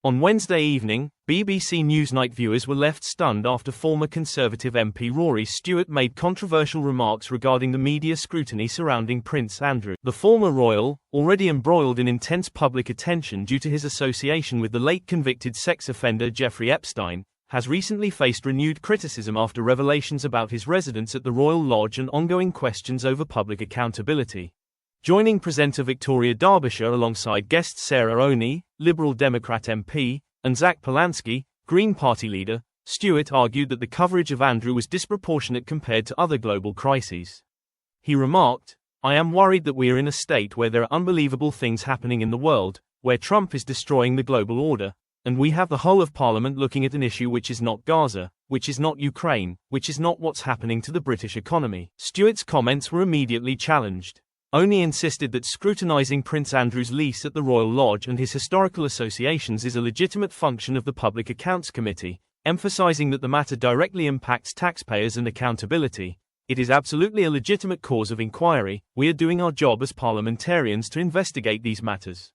On Wednesday evening, BBC Newsnight viewers were left stunned after former Conservative MP Rory Stewart made controversial remarks regarding the media scrutiny surrounding Prince Andrew. The former royal, already embroiled in intense public attention due to his association with the late convicted sex offender Jeffrey Epstein, has recently faced renewed criticism after revelations about his residence at the Royal Lodge and ongoing questions over public accountability. Joining presenter Victoria Derbyshire alongside guest Sarah Olney, Liberal Democrat MP, and Zach Polanski, Green Party leader, Stewart argued that the coverage of Andrew was disproportionate compared to other global crises. He remarked, "I am worried that we are in a state where there are unbelievable things happening in the world, where Trump is destroying the global order, and we have the whole of Parliament looking at an issue which is not Gaza, which is not Ukraine, which is not what's happening to the British economy." Stewart's comments were immediately challenged. Olney insisted that scrutinizing Prince Andrew's lease at the Royal Lodge and his historical associations is a legitimate function of the Public Accounts Committee, emphasizing that the matter directly impacts taxpayers and accountability. "It is absolutely a legitimate cause of inquiry. We are doing our job as parliamentarians to investigate these matters."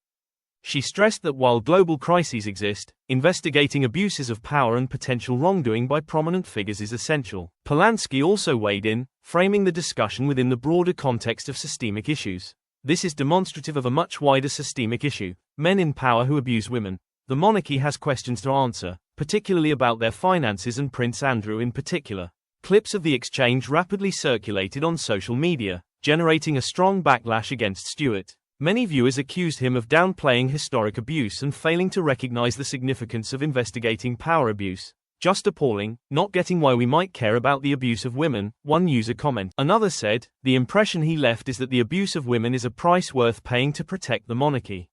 She stressed that while global crises exist, investigating abuses of power and potential wrongdoing by prominent figures is essential. Polanski also weighed in, framing the discussion within the broader context of systemic issues. "This is demonstrative of a much wider systemic issue: men in power who abuse women. The monarchy has questions to answer, particularly about their finances and Prince Andrew in particular." Clips of the exchange rapidly circulated on social media, generating a strong backlash against Stewart. Many viewers accused him of downplaying historic abuse and failing to recognize the significance of investigating power abuse. "Just appalling, not getting why we might care about the abuse of women," one user commented. Another said, "The impression he left is that the abuse of women is a price worth paying to protect the monarchy."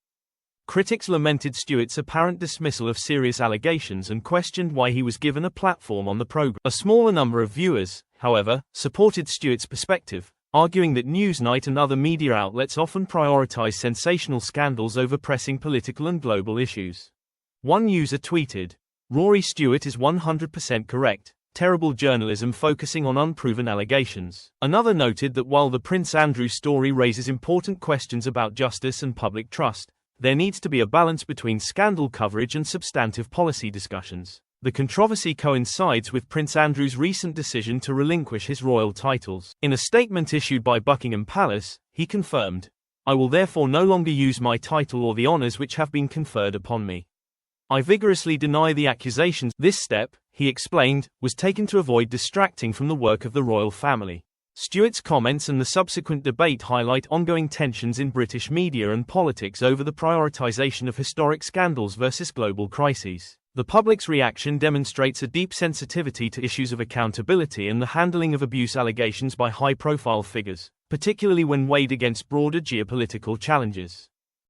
Critics lamented Stewart's apparent dismissal of serious allegations and questioned why he was given a platform on the program. A smaller number of viewers, however, supported Stewart's perspective, arguing that Newsnight and other media outlets often prioritize sensational scandals over pressing political and global issues. One user tweeted, "Rory Stewart is 100% correct. Terrible journalism focusing on unproven allegations." Another noted that while the Prince Andrew story raises important questions about justice and public trust, there needs to be a balance between scandal coverage and substantive policy discussions. The controversy coincides with Prince Andrew's recent decision to relinquish his royal titles. In a statement issued by Buckingham Palace, he confirmed, "I will therefore no longer use my title or the honours which have been conferred upon me. I vigorously deny the accusations." This step, he explained, was taken to avoid distracting from the work of the royal family. Stewart's comments and the subsequent debate highlight ongoing tensions in British media and politics over the prioritization of historic scandals versus global crises. The public's reaction demonstrates a deep sensitivity to issues of accountability and the handling of abuse allegations by high-profile figures, particularly when weighed against broader geopolitical challenges.